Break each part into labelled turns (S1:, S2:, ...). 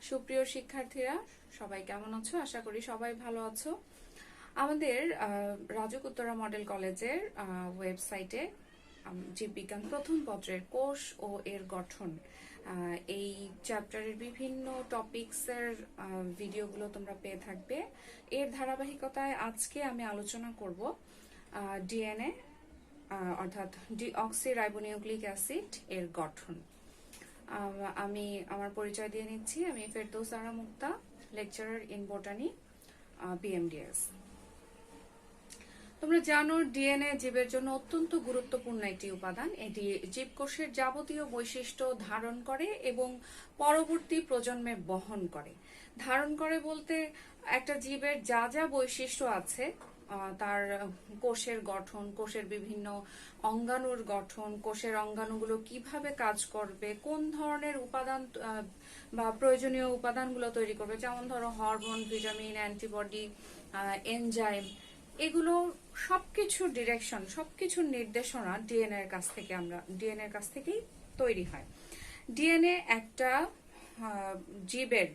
S1: সুপ্রিয় শিক্ষার্থীরা, সবাই কেমন আছো? আশা করি সবাই ভালো আছো। আমাদের রাজুক উত্তরা মডেল কলেজের ওয়েবসাইটে জীববিজ্ঞান প্রথম পত্রের কোষ ও এর গঠন এই চ্যাপ্টারের বিভিন্ন টপিকসের ভিডিওগুলো তোমরা পেয়ে থাকবে। এর ধারাবাহিকতায় আজকে আমি আলোচনা করব ডিএনএ অর্থাৎ ডিঅক্সিরাইবোনিউক্লিক অ্যাসিড এর গঠন। আমি আমার পরিচয় দিয়ে নিচ্ছি। আমি ফেরদৌস মুক্তা, লেকচারার ইন বোটানি, BMDS। তোমরা জানো ডিএনএ জীবের জন্য অত্যন্ত গুরুত্বপূর্ণ একটি উপাদান। এটি জীবকোষের যাবতীয় বৈশিষ্ট্য ধারণ করে এবং পরবর্তী প্রজন্মে বহন করে। ধারণ করে বলতে একটা জীবের যা যা বৈশিষ্ট্য আছে, তার কোষের গঠন, কোষের বিভিন্ন অঙ্গাণুর গঠন, কোষের অঙ্গাণুগুলো কিভাবে কাজ করবে, কোন ধরনের উপাদান বা প্রয়োজনীয় উপাদানগুলো তৈরি করবে, যেমন ধরো হরমোন, ভিটামিন, অ্যান্টিবডি, এনজাইম, এগুলো সবকিছুর ডিরেকশন, সবকিছুর নির্দেশনা ডিএনএ এর কাছ থেকেই তৈরি হয়। ডিএনএ একটা জীবের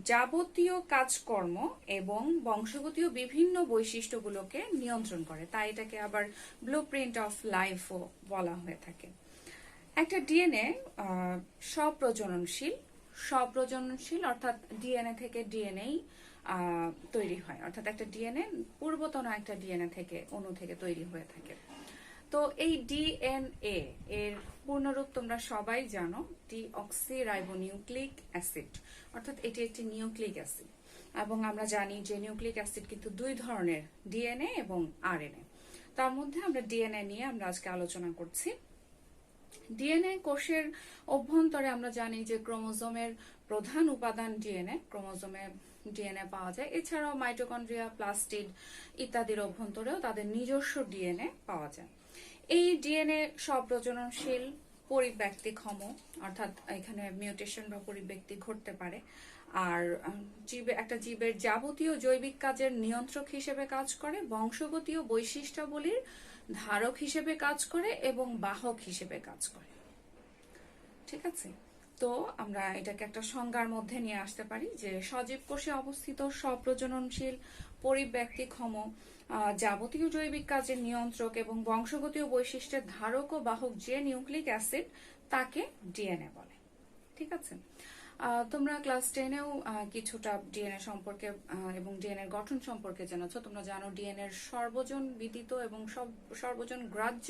S1: যাবতীয় কাজকর্ম এবং বংশগতীয় বিভিন্ন বৈশিষ্ট্যগুলোকে নিয়ন্ত্রণ করে, তাই এটাকে আবার ব্লুপ্রিন্ট অফ লাইফও বলা হয়ে থাকে। একটা ডিএনএ স্বপ্রজননশীল অর্থাৎ ডিএনএ থেকে ডিএনএ তৈরি হয়, অর্থাৎ একটা ডিএনএ পূর্বতন একটা ডিএনএ থেকে অণু থেকে তৈরি হয়ে থাকে। তো এই ডিএনএ এর পূর্ণরূপ তোমরা সবাই জানো, ডিঅক্সিরাইবোনিউক্লিক অ্যাসিড, অর্থাৎ এটি একটি নিউক্লিক অ্যাসিড। এবং আমরা জানি যে নিউক্লিক অ্যাসিড কিন্তু দুই ধরনের, ডিএনএ এবং আরএনএ। তার মধ্যে আমরা ডিএনএ নিয়ে আমরা আজকে আলোচনা করছি। ডিএনএ কোষের অভ্যন্তরে আমরা জানি যে ক্রোমোজোমের প্রধান উপাদান ডিএনএ, ক্রোমোজোমে ডিএনএ পাওয়া যায়। এছাড়াও মাইটোকন্ড্রিয়া, প্লাস্টিড ইত্যাদির অভ্যন্তরেও তাদের নিজস্ব ডিএনএ পাওয়া যায়। এই ডিএনএ স্বপ্রজননশীল, পরিব্যক্তিক্ষম, অর্থাৎ এখানে মিউটেশন বা পরিব্যক্তি ঘটতে পারে। আর একটা জীবের যাবতীয় জৈবিক কাজের নিয়ন্ত্রক হিসেবে কাজ করে, বংশগতীয় বৈশিষ্ট্যাবলীর ধারক হিসেবে কাজ করে এবং বাহক হিসেবে কাজ করে। ঠিক আছে, তো আমরা এটাকে একটা সংজ্ঞার মধ্যে নিয়ে আসতে পারি যে সজীব কোষে অবস্থিত স্বপ্রজননশীল, পরিব্যক্তিক্ষম, যাবতীয় জৈবিক কাজের নিয়ন্ত্রক এবং বংশগতীয় বৈশিষ্ট্যের ধারক ও বাহক যে নিউক্লিক অ্যাসিড, তাকে ডিএনএ বলে। ঠিক আছে, তোমরা ক্লাস 10-এও কিছুটা ডিএনএ সম্পর্কে এবং ডিএনএর গঠন সম্পর্কে জেনেছো। তোমরা জানো ডিএনএর সর্বজন বিদিত এবং সর্বজন গ্রাহ্য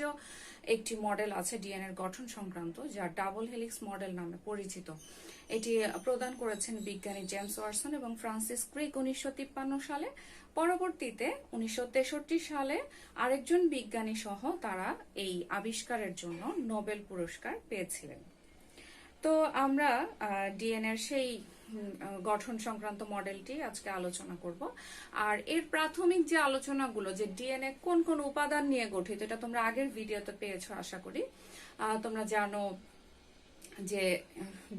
S1: একটি মডেল আছে ডিএনএর গঠন সংক্রান্ত, যা ডাবল হেলিক্স মডেল নামে পরিচিত। এটি প্রদান করেছেন বিজ্ঞানী জেমস ওয়াটসন এবং ফ্রান্সিস ক্রিক 1953 সালে। পরবর্তীতে 1963 সালে আরেকজন বিজ্ঞানী সহ তারা এই আবিষ্কারের জন্য নোবেল পুরস্কার পেয়েছিলেন। তো আমরা ডিএনএর সেই গঠন সংক্রান্ত মডেলটি আজকে আলোচনা করব। আর এর প্রাথমিক যে আলোচনাগুলো, যে ডিএনএ কোন কোন উপাদান নিয়ে গঠিত, এটা তোমরা আগের ভিডিওতে পেয়েছো আশা করি। তোমরা জানো যে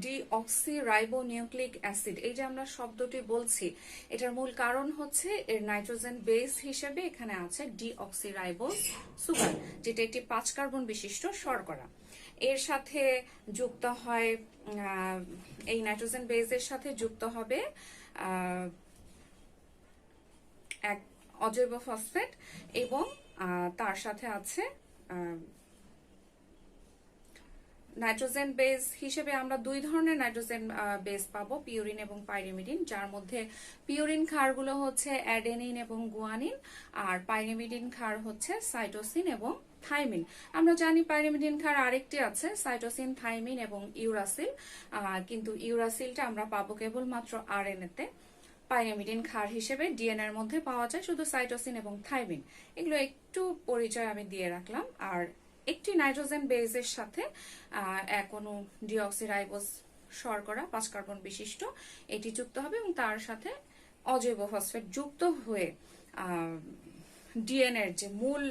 S1: ডিঅক্সিরাইবোনিউক্লিক অ্যাসিড, এই যে আমরা শব্দটি বলছি, এটার মূল কারণ হচ্ছে এর নাইট্রোজেন বেস হিসেবে এখানে আছে ডিঅক্সিরাইবোজ সুগার, যেটা একটি 5 কার্বন বিশিষ্ট শর্করা। এর সাথে যুক্ত হয়, এই নাইট্রোজেন বেসের সাথে যুক্ত হবে এক অজৈব ফসফেট এবং তার সাথে আছে নাইট্রোজেন বেস হিসেবে আমরা দুই ধরনের নাইট্রোজেন বেস পাবো, পিউরিন এবং পাইরিমিডিন, যার মধ্যে পিউরিন ক্ষারগুলো হচ্ছে অ্যাডেনিন এবং গুয়ানিন, আর পাইরিমিডিন ক্ষার হচ্ছে সাইটোসিন এবং থাইমিন। আমরা জানি পাইরিমিডিন ক্ষার আরেকটি আছে, সাইটোসিন, থাইমিন এবং ইউরাসিল, কিন্তু ইউরাসিলটা আমরা পাবো কেবলমাত্র আরএনএ তে। পাইরিমিডিন ক্ষার হিসেবে ডিএনএ এর মধ্যে পাওয়া যায় শুধু সাইটোসিন এবং থাইমিন। এগুলো একটু পরিচয় আমি দিয়ে রাখলাম। আর একটি নাইট্রোজেন বেসের সাথে এক অণু ডিঅক্সিরাইবোজ শর্করা 5 কার্বন বিশিষ্ট, এটি যুক্ত হবে এবং তার সাথে অজৈব ফসফেট যুক্ত হয়ে ডিএনএর যে মূল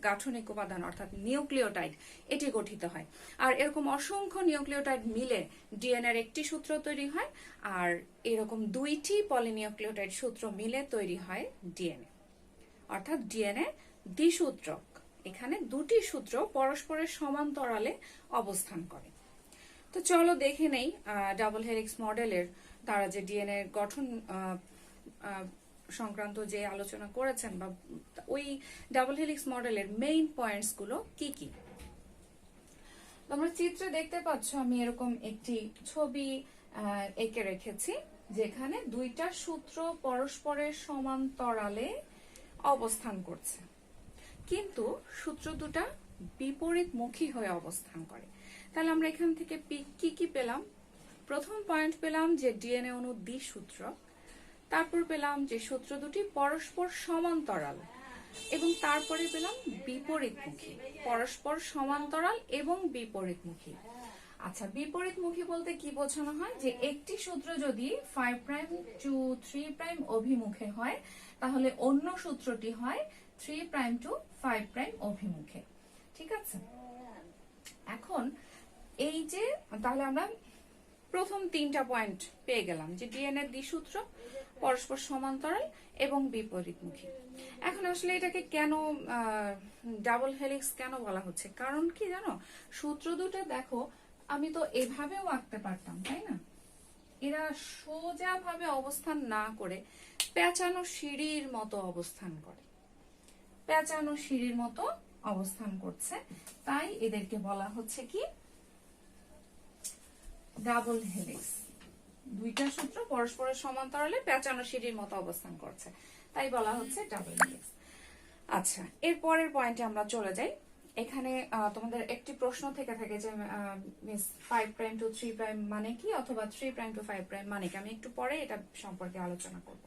S1: গাঠনিক উপাদান অর্থাৎ নিউক্লিওটাইড, এটি গঠিত হয়। আর এরকম অসংখ্য নিউক্লিওটাইড মিলে ডিএনএর একটি সূত্র তৈরি হয়, আর এরকম 2টি পলিনিউক্লিওটাইড সূত্র মিলে তৈরি হয় ডিএনএ, অর্থাৎ ডিএনএ দ্বিসূত্রক। এখানে দুটি সূত্র পরস্পরের সমান্তরালে অবস্থান করে। তো চলো দেখে নেই ডাবল হেলিক্স মডেলের তারা যে ডিএনএ গঠন সংক্রান্ত যে আলোচনা করেছেন বা ওই ডাবল হেলিক্স মডেলের মেইন পয়েন্টস গুলো কি কি। তোমরা চিত্রে দেখতে পাচ্ছ আমি এরকম একটি ছবি এঁকে রেখেছি, যেখানে দুইটা সূত্র পরস্পরের সমান্তরালে অবস্থান করছে, কিন্তু সূত্র দুটা বিপরীতমুখী হয়ে অবস্থান করে। তাহলে আমরা এখান থেকে কি কি পেলাম? প্রথম পয়েন্ট পেলাম যে ডিএনএ অণু দ্বিসূত্রক, তারপর পেলাম যে সূত্র দুটি পরস্পর সমান্তরাল, এবং তারপরে পেলাম বিপরীতমুখী। পরস্পর সমান্তরাল এবং বিপরীতমুখী। আচ্ছা, বিপরীতমুখী বলতে কি বোঝানো হয়? যে একটি সূত্র যদি 5 প্রাইম টু 3 প্রাইম অভিমুখে হয়, তাহলে অন্য সূত্রটি হয় 3 প্রাইম টু 5 প্রাইম অভিমুখে। ঠিক আছে, এখন এই যে তাহলে আমরা প্রথম তিনটা পয়েন্ট পেয়ে গেলাম যে ডিএনএ দ্বিসূত্র, পরস্পর সমান্তরাল এবং বিপরীতমুখী। এখন আসলে এটাকে কেন ডাবল হেলিক্স কেন বলা হচ্ছে? কারণ কি জানো, সূত্র দুটো দেখো আমি তো এভাবেও আঁকতে পারতাম, তাই না? এরা সোজা ভাবে অবস্থান না করে পেঁচানো সিঁড়ির মতো অবস্থান করে, পেঁচানো সিঁড়ির মতো অবস্থান করছে, তাই এদেরকে বলা হচ্ছে কি ডাবল হেলিক্স। দুইটা সূত্র পরস্পরের সমান্তরালে পেঁচানো সিঁড়ির মতো অবস্থান করছে, তাই বলা হচ্ছে ডাবল হেলিক্স। আচ্ছা, এর পরের পয়েন্টে আমরা চলে যাই। এখানে তোমাদের একটি প্রশ্ন থেকে থাকে যে মিস 5 প্রাইম টু 3 প্রাইম মানে কি, অথবা 3 প্রাইম টু 5 প্রাইম মানে কি। আমি একটু পরে এটা সম্পর্কে আলোচনা করব।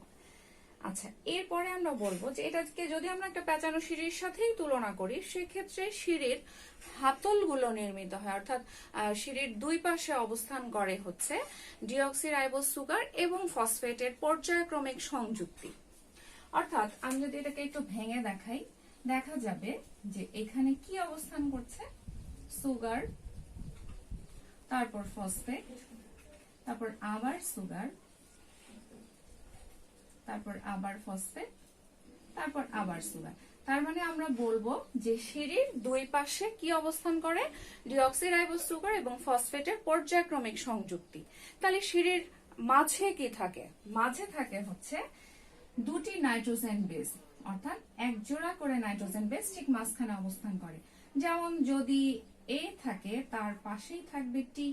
S1: আচ্ছা, এরপরে আমরা বলবো যে এটাকে যদি আমরা একটা পেঁচানো সিঁড়ির সাথেই তুলনা করি, সেক্ষেত্রে সিঁড়ির হাতলগুলো নির্মিত হয়, অর্থাৎ সিঁড়ির দুই পাশে অবস্থান করে হচ্ছে ডিঅক্সিরাইবোজ সুগার এবং ফসফেটের পর্যায়ক্রমিক সংযুক্তি। অর্থাৎ আমি যদি এটাকে একটু ভেঙে দেখাই, দেখা যাবে যে এখানে কি অবস্থান করছে? সুগার, তারপর ফসফেট, তারপর আবার সুগার, তারপর আবার ফসফেট, তারপর আবার সুগার। তার মানে আমরা বলবো যে সিঁড়ির দুই পাশে কি অবস্থান করে? ডিঅক্সিরাইবোজ সুগার এবং ফসফেটের পর্যায়ক্রমিক সংযুক্তি। তাহলে সিঁড়ির মাঝে কি থাকে? মাঝে থাকে হচ্ছে দুটি নাইট্রোজেন বেস, অর্থাৎ এক জোড়া করে নাইট্রোজেন বেস ঠিক মাঝখানে অবস্থান করে। যেমন যদি এ থাকে তার পাশেই থাকবে টি,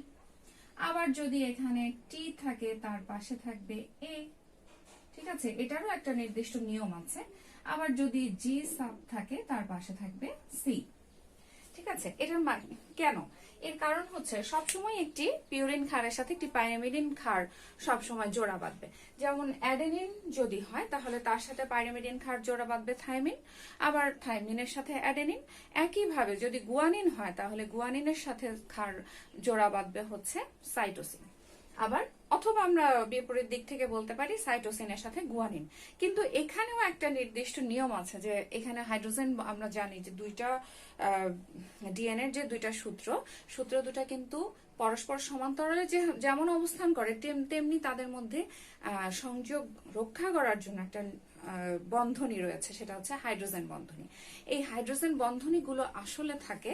S1: আবার যদি এখানে টি থাকে তার পাশে থাকবে এ। ঠিক আছে, এটারও একটা নির্দিষ্ট নিয়ম আছে। আবার যদি জি সাব থাকে তার পাশে থাকবে সি। ঠিক আছে, এটার মানে কেন? এর কারণ হচ্ছে সবসময় একটি পিউরিন ক্ষারের সাথে একটি পাইরিমিডিন ক্ষার সবসময় জোড়া বাঁধবে। যেমন অ্যাডেনিন যদি হয় তাহলে তার সাথে পাইরিমিডিন ক্ষার জোড়া বাঁধবে থাইমিন, আবার থাইমিনের সাথে অ্যাডেনিন। একইভাবে যদি গুয়ানিন হয় তাহলে গুয়ানিনের সাথে ক্ষার জোড়া বাঁধবে হচ্ছে সাইটোসিন। আবার অথবা আমরা বিপরীত দিক থেকে বলতে পারি সাইটোসিনের সাথে গুয়ানিন। কিন্তু এখানেও একটা নির্দিষ্ট নিয়ম আছে যে এখানে হাইড্রোজেন, আমরা জানি যে দুইটা ডিএনএ যে দুইটা সূত্র দুটা কিন্তু পরস্পর সমান্তরালে যেমন অবস্থান করে তেমনি তাদের মধ্যে সংযোগ রক্ষা করার জন্য একটা বন্ধনী রয়েছে, সেটা হচ্ছে হাইড্রোজেন বন্ধনী। এই হাইড্রোজেন বন্ধনীগুলো আসলে থাকে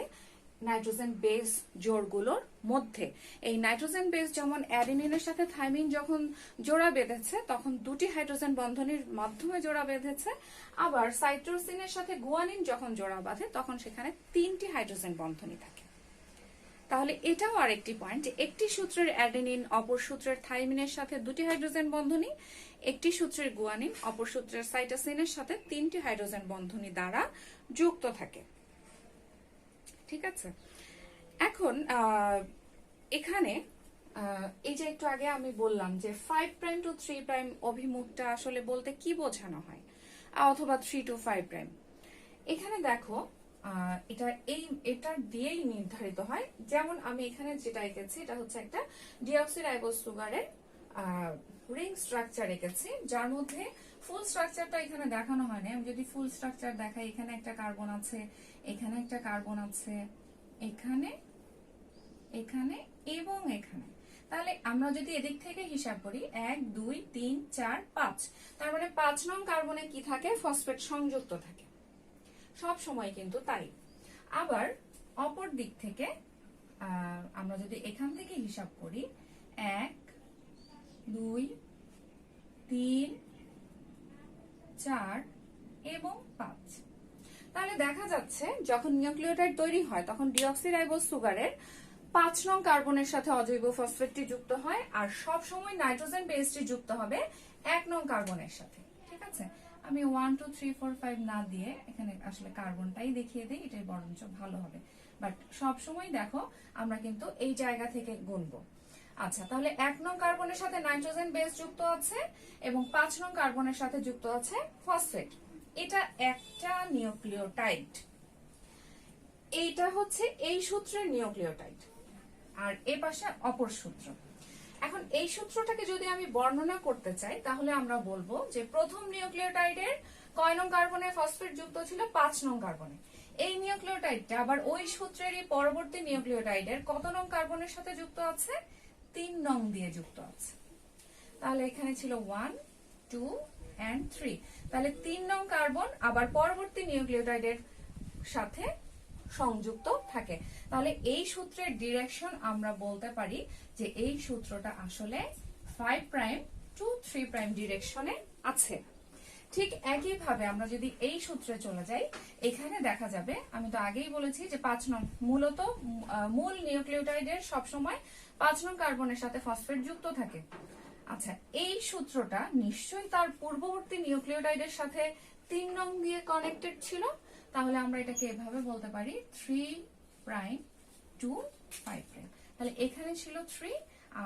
S1: নাইট্রোজেন বেস জোড়গুলোর মধ্যে। এই নাইট্রোজেন বেস যেমন অ্যাডেনিনের সাথে থাইমিন যখন জোড়া বেঁধেছে তখন দুটি হাইড্রোজেন বন্ধনীর মাধ্যমে জোড়া বেঁধেছে, আবার সাইটোসিনের সাথে গুয়ানিন যখন জোড়া বাঁধে তখন সেখানে 3টি হাইড্রোজেন বন্ধনী থাকে। তাহলে এটাও আরেকটি পয়েন্ট যে একটি সূত্রের অ্যাডেনিন অপর সূত্রের থাইমিনের সাথে 2টি হাইড্রোজেন বন্ধনী, একটি সূত্রের গুয়ানিন অপর সূত্রের সাইটোসিনের সাথে 3টি হাইড্রোজেন বন্ধনী দ্বারা যুক্ত থাকে। ঠিক আছে, এখন এখানে এই যে একটু আগে আমি বললাম যে 5 প্রাইম টু 3 প্রাইম অভিমুখটা আসলে বলতে কি বোঝানো হয়, অথবা 3 টু 5 প্রাইম। এখানে দেখো এটা দিয়েই নির্ধারিত হয়। যেমন আমি এখানে যেটা এঁকেছি এটা হচ্ছে একটা ডিঅক্সিরাইবোজ সুগারের রিং স্ট্রাকচার এঁকেছি, যার মধ্যে ফুল স্ট্রাকচারটা এখানে দেখানো হয় না। আমি যদি ফুল স্ট্রাকচার দেখাই, এখানে একটা কার্বন আছে, এখানে একটা কার্বন আছে, এখানে, এখানে এবং এখানে। তাহলে আমরা যদি এদিক থেকে হিসাব করি 1 2 3 4 5, তার মানে 5 নং কার্বনে কি থাকে? ফসফেট সংযুক্ত থাকে সব সময়, কিন্তু তাই। আবার অপর দিক থেকে আমরা যদি এখান থেকে হিসাব করি 1 2 3 4 এবং 5, তাহলে দেখা যাচ্ছে যখন নিউক্লিওটাইড তৈরি হয় তখন ডিঅক্সিরাইবোজ সুগারের 5 নং কার্বনের সাথে অজৈব ফসফেটটি যুক্ত হয়, আর সব সময় নাইট্রোজেন বেসটি যুক্ত হবে 1 নং কার্বনের সাথে। ঠিক আছে, আমি 1 2 3 4 5 না দিয়ে এখানে আসলে কার্বনটাই দেখিয়ে দিই, এটাই বরঞ্চ ভালো হবে। বাট সব সময় দেখো আমরা কিন্তু এই জায়গা থেকে গুনবো। আচ্ছা, তাহলে 1 নং কার্বনের সাথে নাইট্রোজেন বেস যুক্ত আছে এবং 5 নং কার্বনের সাথে যুক্ত আছে ফসফেট। এটা একটা নিউক্লিওটাইড, এইটা হচ্ছে এই সূত্রের নিউক্লিওটাইড, আর এ পাশে অপর সূত্র। এখন এই সূত্রটাকে যদি আমি বর্ণনা করতে চাই তাহলে আমরা বলবো যে প্রথম নিউক্লিওটাইডের কয় নং কার্বনে ফসফেট যুক্ত ছিল? 5 নং কার্বনে। এই নিউক্লিওটাইডটা আবার ওই সূত্রেরই পরবর্তী নিউক্লিওটাইডের কত নং কার্বনের সাথে যুক্ত আছে? 3 নং দিয়ে যুক্ত আছে। তাহলে এখানে ছিল 1 2 and 3, তাহলে 3 নং কার্বন আবার পরবর্তী নিউক্লিওটাইডের সাথে সংযুক্ত থাকে। তাহলে এই সূত্রের ডিরেকশন আমরা বলতে পারি যে এই সূত্রটা আসলে 5 প্রাইম টু 3 প্রাইম ডিরেকশনে আছে। ঠিক একইভাবে আমরা যদি এই সূত্রে চলে যাই, এখানে দেখা যাবে, আমি তো আগেই বলেছি যে 5 নং মূলত মূল নিউক্লিওটাইডের সবসময় 5 নং কার্বনের সাথে ফসফেট যুক্ত থাকে। আচ্ছা, এই সূত্রটা নিশ্চয়ই তার পূর্ববর্তী নিউক্লিওটাইডের সাথে 3 নং দিয়ে কানেক্টেড ছিল, তাহলে আমরা এটাকে এভাবে বলতে পারি 3 প্রাইম টু 5 প্রাইম। তাহলে এখানে ছিল 3,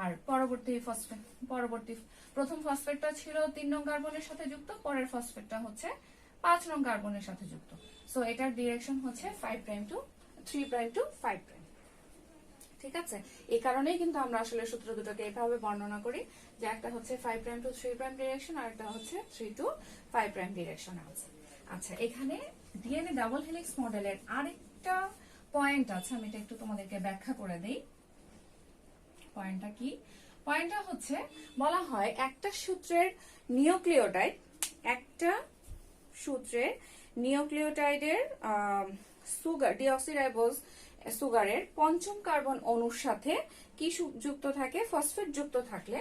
S1: আর পরবর্তী প্রথম ফসফেটটা ছিল 3 নং কার্বনের সাথে যুক্ত, পরের ফসফেটটা হচ্ছে 5 নং কার্বনের সাথে যুক্ত। সো এটার ডিরেকশন হচ্ছে 5 prime to 3 prime to 5 prime. ঠিক আছে, এই কারণেই কিন্তু আমরা আসলে সূত্র দুটোকে এভাবে বর্ণনা করি যে একটা হচ্ছে 5 প্রাইম টু 3 প্রাইম ডিরেকশন, আর একটা হচ্ছে 3 টু 5 প্রাইম ডিরেকশনে আছে। আচ্ছা, এখানে ডিএনএ ডাবল হেলিক্স মডেলের আরেকটা পয়েন্ট আছে, আমি এটা একটু তোমাদেরকে ব্যাখ্যা করে দেই। পয়েন্টটা কি? পয়েন্টটা হচ্ছে বলা হয় একটা সূত্রের নিউক্লিওটাইডের সুগার ডিঅক্সিরাইবোজ সুগারের 5ম কার্বন অণুর সাথে কি যুক্ত থাকে? ফসফেট যুক্ত থাকলে,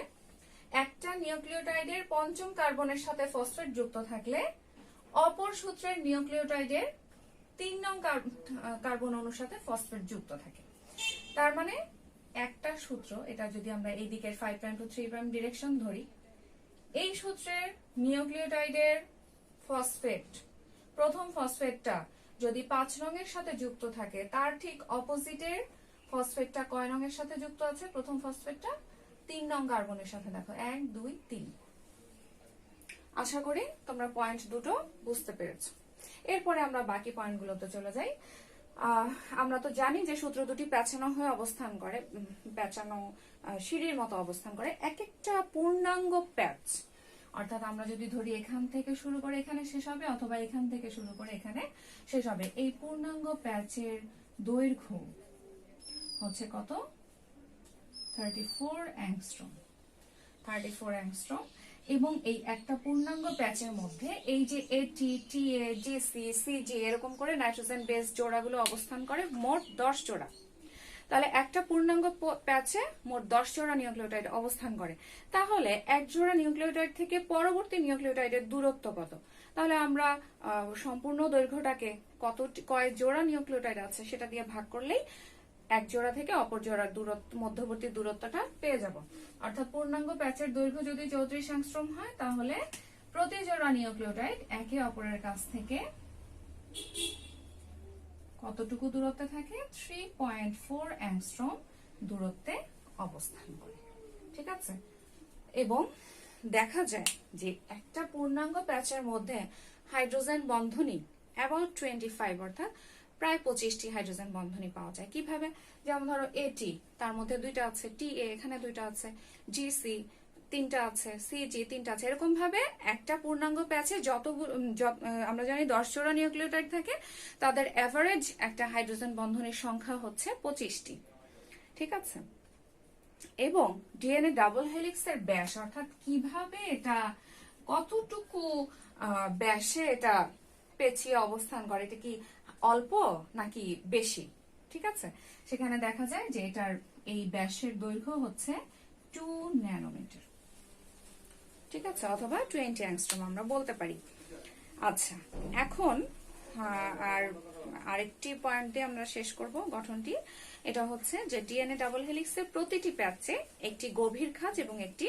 S1: একটা নিউক্লিওটাইডের 5ম কার্বনের সাথে ফসফেট যুক্ত থাকলে অপর সূত্রের নিউক্লিওটাইডের 3 নং কার্বন অণুর সাথে ফসফেট যুক্ত থাকে। তার মানে একটা সূত্র, এটা যদি আমরা এই দিকের 5 প্রাইম টু 3 প্রাইম ডিরেকশন ধরি, এই সূত্রের নিউক্লিওটাইডের ফসফেট, প্রথম ফসফেটটা যদি 5 নং এর সাথে যুক্ত থাকে, তার ঠিক অপোজিটের ফসফেটটা কয় নং এর সাথে যুক্ত আছে? প্রথম ফসফেটটা 3 নং কার্বনের সাথে। দেখো 1 2 3। আশা করি তোমরা পয়েন্ট দুটো বুঝতে পেরেছো। এরপরে আমরা বাকি পয়েন্টগুলোতে চলে যাই। আমরা তো জানি যে সূত্র দুটি প্যাঁচানো হয়ে অবস্থান করে, প্যাঁচানো সিঁড়ির মতো অবস্থান করে। এক একটা পূর্ণাঙ্গ প্যাচ, অর্থাৎ আমরা যদি ধরি এখান থেকে শুরু করে এখানে শেষ হবে, অথবা এখান থেকে শুরু করে এখানে শেষ হবে, এই পূর্ণাঙ্গ প্যাচের দৈর্ঘ্য হচ্ছে কত? 34 অ্যাংস্ট্রম। 34 অ্যাংস্ট্রম। এবং এই একটা পূর্ণাঙ্গ প্যাচের মধ্যে এই যে এটি, টিএ, জিসি, সিজি এরকম করে নাইট্রোজেন বেস জোড়াগুলো অবস্থান করে, মোট 10 জোড়া। তাহলে একটা পূর্ণাঙ্গ প্যাচে মোট 10 জোড়া নিউক্লিওটাইড অবস্থান করে। তাহলে এক জোড়া নিউক্লিওটাইড থেকে পরবর্তী নিউক্লিওটাইডের দূরত্ব কত? তাহলে আমরা সম্পূর্ণ দৈর্ঘ্যটাকে কয় জোড়া নিউক্লিওটাইড আছে সেটা দিয়ে ভাগ করলেই এক জোড়া থেকে অপর জোড়ার মধ্যবর্তী দূরত্বটা পেয়ে যাব। অর্থাৎ পূর্ণাঙ্গ প্যাচের দৈর্ঘ্য যদি 34 অ্যাংস্ট্রম হয়, তাহলে প্রতি জোড়া নিউক্লিওটাইড একে অপরের কাছ থেকে কতটুকু দূরত্বে থাকে? 3.4 অ্যাংস্ট্রম দূরত্বে অবস্থান করে। ঠিক আছে, এবং দেখা যায় যে একটা পূর্ণাঙ্গ প্যাচের মধ্যে হাইড্রোজেন বন্ধনী অ্যাবাউট 25, অর্থাৎ প্রায় 25টি হাইড্রোজেন বন্ধনী পাওয়া যায়। কিভাবে? যেমন ধরো এটি, তার মধ্যে 2টা আছে, টিএ এখানে 2টা আছে, জিসি 3টা আছে, সিজি 3টা আছে। এরকম ভাবে একটা পূর্ণাঙ্গ প্যাচে আমরা জানি 10 জোড়া নিউক্লিওটাইড থাকে, তাদের এভারেজ একটা হাইড্রোজেন বন্ধনের সংখ্যা হচ্ছে 25টি। ঠিক আছে, এবং ডিএনএ ডাবল হেলিক্সের ব্যাস, অর্থাৎ কিভাবে এটা কতটুকু ব্যাসে এটা পেঁচিয়ে অবস্থান করে, এটা কি অল্প নাকি বেশি? ঠিক আছে, সেখানে দেখা যায় যে এটার এই ব্যাসের দৈর্ঘ্য হচ্ছে 2 ন্যানোমিটার, ঠিক আছে, অথবা 20 অ্যাংস্ট্রম আমরা বলতে পারি। আচ্ছা, এখন আর আরেকটি পয়েন্ট দিয়ে আমরা শেষ করব গঠনটি। এটা হচ্ছে যে ডিএনএ ডাবল হেলিক্সের প্রতিটি প্যাচে একটি গভীর খাঁজ এবং একটি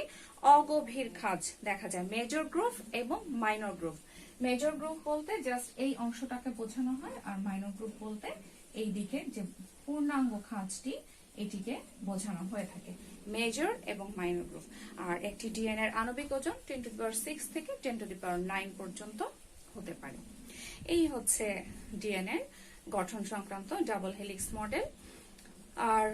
S1: অগভীর খাঁজ দেখা যায়, মেজর গ্রুভ এবং মাইনর গ্রুভ। মেজর গ্রুভ বলতে জাস্ট এই অংশটাকে বোঝানো হয়, আর মাইনর গ্রুভ বলতে এই দিকের যে পূর্ণাঙ্গ খাঁজটি এটিকে বোঝানো হয়ে থাকে, মেজর এবং মাইনর গ্রুভ। আর একটি ডিএনএ এর আণবিক ওজন 10⁶ থেকে 10⁹ পর্যন্ত হতে পারে। এই হচ্ছে ডিএনএ গঠন সংক্রান্ত ডাবল হেলিক্স মডেল। আর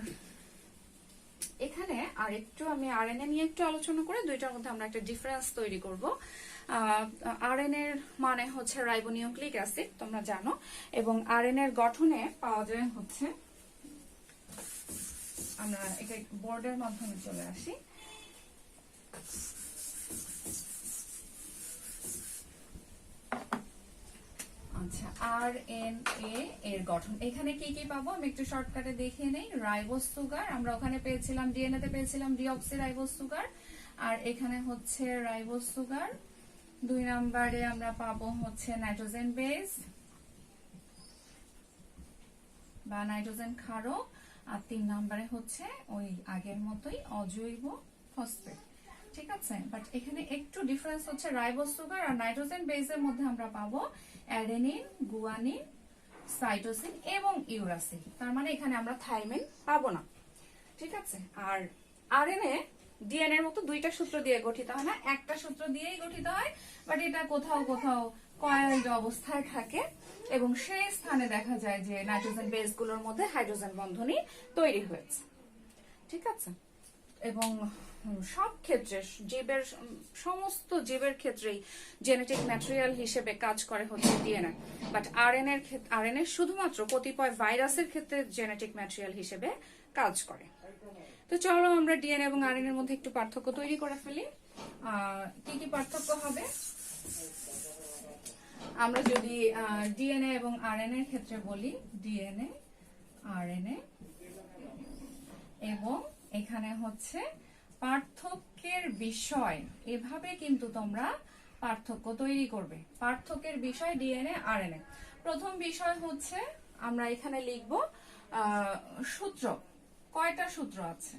S1: এখানে আরেকটু আমি আরএনএ নিয়ে একটু আলোচনা করে দুইটার মধ্যে আমরা একটা ডিফারেন্স তৈরি করব। আরএনএ এর মানে হচ্ছে রাইবোনিউক্লিক অ্যাসিড, তোমরা জানো, এবং আরএনএ এর গঠনে পাওয়া যায় হচ্ছে, আমরা এটা বোর্ডের মাধ্যমে চলে আসি। আচ্ছা, আরএনএ এর গঠন এখানে কি কি পাবো আমি একটু শর্টকাটে দেখিয়ে নেই। রাইবোজ সুগার, আমরা ওখানে পেয়েছিলাম ডিএনএ তে পেয়েছিলাম ডিঅক্সিরাইবোজ সুগার, আর এখানে হচ্ছে রাইবোজ সুগার। 2 নম্বরে আমরা পাবো হচ্ছে নাইট্রোজেন বেস বা নাইট্রোজেন ক্ষারক, আর 3 নম্বরে হচ্ছে ওই আগের মতোই অজৈব ফসফেট, ঠিক আছে। বাট এখানে একটু ডিফারেন্স হচ্ছে, রাইবোজ সুগার আর নাইট্রোজেন বেসের মধ্যে আমরা পাবো অ্যাডেনিন, গুয়ানিন, সাইটোসিন এবং ইউরাসিল। তার মানে এখানে আমরা থাইমিন পাবো না, ঠিক আছে। আর আরএনএ ডিএনএ এর মতো 2টা সূত্র দিয়ে গঠিত হয় না, একটা সূত্র দিয়েই গঠিত হয়, বাট এটা কোথাও কোথাও কয়েলড অবস্থায় থাকে এবং সেই স্থানে দেখা যায় যে নাইট্রোজেন বেসগুলোর মধ্যে হাইড্রোজেন বন্ধনী তৈরি হয়েছে, ঠিক আছে। এবং সব ক্ষেত্রে জীবের, সমস্ত জীবের ক্ষেত্রেই জেনেটিক ম্যাটেরিয়াল হিসেবে কাজ করে হচ্ছে ডিএনএ, বাট আরএনএ শুধুমাত্র কতিপয় ভাইরাসের ক্ষেত্রে জেনেটিক ম্যাটেরিয়াল হিসেবে কাজ করে। তো চলো আমরা ডিএনএ এবং আরএনএ এর মধ্যে একটু পার্থক্য তৈরি করে ফেলি। কি কি পার্থক্য হবে, আমরা যদি ডিএনএ এবং আরএনএ এর ক্ষেত্রে বলি, ডিএনএ, আরএনএ, এবং এখানে হচ্ছে পার্থক্যের বিষয়, এভাবে কিন্তু তোমরা পার্থক্য তৈরি করবে। পার্থক্যের বিষয় ডিএনএ আরএনএ। প্রথম বিষয় হচ্ছে আমরা এখানে লিখব সূত্র, কয়টা সূত্র আছে।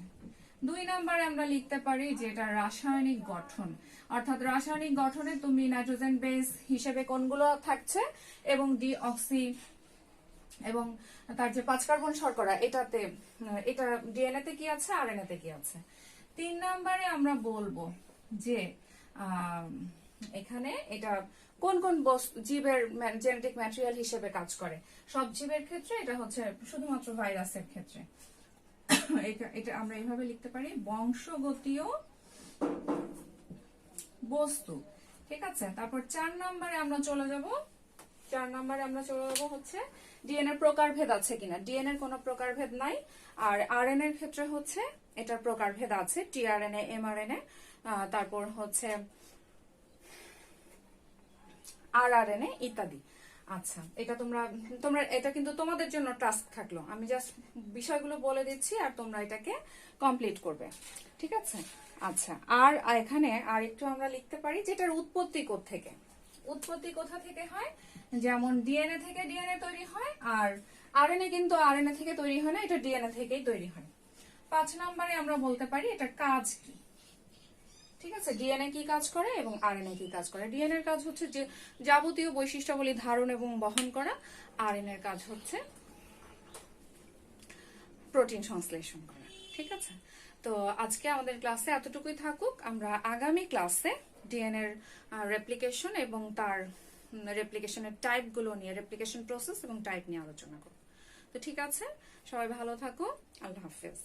S1: 2 নম্বরে আমরা লিখতে পারি যে এটা রাসায়নিক গঠন, অর্থাৎ রাসায়নিক গঠনে তুমি নাইট্রোজেন বেস হিসেবে কোনগুলো থাকছে এবং ডিঅক্সি এবং তার যে 5 কার্বন শর্করা, এটাতে, এটা ডিএনএ তে কি আছে, আরএনএ তে কি আছে। 3 নম্বরে আমরা বলবো যে এখানে এটা কোন কোন জীবের জেনেটিক ম্যাটেরিয়াল হিসেবে কাজ করে। সব জীবের ক্ষেত্রে এটা হচ্ছে, শুধুমাত্র ভাইরাসের ক্ষেত্রে এটা আমরা এইভাবে লিখতে পারি, বংশগতীয় বস্তু, ঠিক আছে। তারপর 4 নম্বরে আমরা চলে যাব, 4 নম্বরে আমরা চলে যাব হচ্ছে ডিএনএ প্রকারভেদ আছে কিনা। ডিএনএ কোনো প্রকারভেদ নাই, আর আরএনএ এর ক্ষেত্রে হচ্ছে এটার প্রকারভেদ আছে, টিআরএনএ, এমআরএনএ, তারপর হচ্ছে আরআরএনএ ইত্যাদি। আচ্ছা, এটা তোমরা এটা কিন্তু তোমাদের জন্য টাস্ক থাকলো, আমি জাস্ট বিষয়গুলো বলে দিচ্ছি আর তোমরা এটাকে কমপ্লিট করবে, ঠিক আছে। আচ্ছা, আর এখানে আর একটু আমরা লিখতে পারি যেটার উৎপত্তি কোত্থেকে, উৎপত্তি কোথা থেকে হয়। যেমন ডিএনএ থেকে ডিএনএ তৈরি হয়, আর আরএনএ কিন্তু আরএনএ থেকে তৈরি হয় না, এটা ডিএনএ থেকেই তৈরি হয়। 5 নম্বরে আমরা বলতে পারি এটা কাজ কি, ঠিক আছে। ডিএনএ কি কাজ করে এবং আরএনএ কি কাজ করে। ডিএনএ এর কাজ হচ্ছে যে যাবতীয় বৈশিষ্ট্যাবলী ধারণ এবং বহন করা, আরএনএ এর কাজ হচ্ছে প্রোটিন সংশ্লেষণ করা, ঠিক আছে। তো আজকে আমাদের ক্লাসে এতটুকুই থাকুক, আমরা আগামী ক্লাসে ডিএনএ এর রেপ্লিকেশন এবং তার রেপ্লিকেশনের টাইপগুলো নিয়ে, রেপ্লিকেশন প্রসেস এবং টাইপ নিয়ে আলোচনা করব। তো ঠিক আছে, সবাই ভালো থাকো, আল্লাহ হাফেজ।